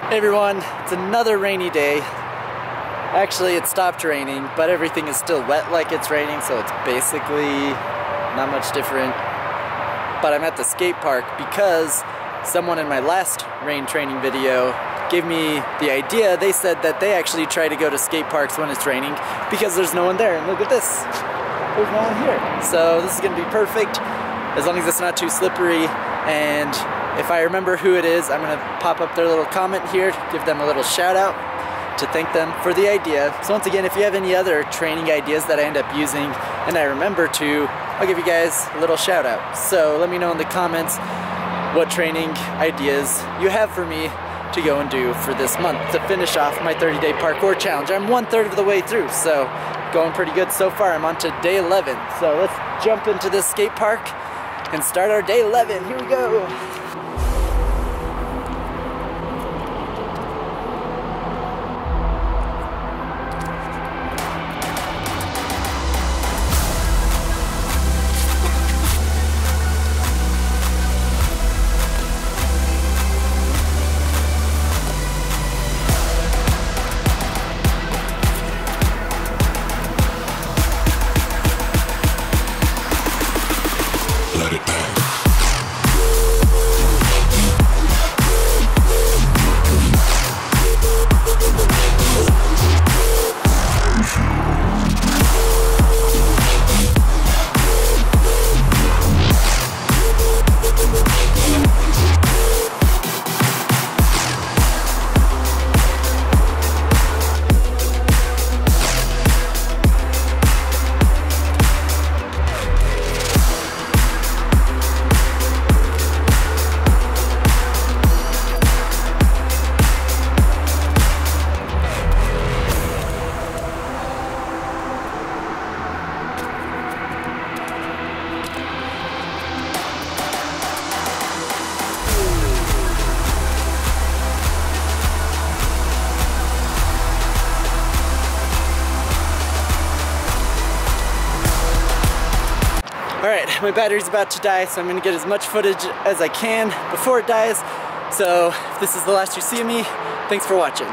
Hey everyone, it's another rainy day. Actually, it stopped raining, but everything is still wet like it's raining, so it's basically not much different. But I'm at the skate park because someone in my last rain training video gave me the idea. They said that they actually try to go to skate parks when it's raining because there's no one there. And look at this, there's no one here. So this is gonna be perfect as long as it's not too slippery. And if I remember who it is, I'm gonna pop up their little comment here, give them a little shout out to thank them for the idea. So once again, if you have any other training ideas that I end up using and I remember to, I'll give you guys a little shout out. So let me know in the comments what training ideas you have for me to go and do for this month to finish off my 30-day parkour challenge. I'm 1/3 of the way through, so going pretty good so far. I'm on to day 11. So let's jump into this skate park and start our day 11. Here we go. Alright, my battery's about to die, so I'm gonna get as much footage as I can before it dies. So if this is the last you see of me, thanks for watching.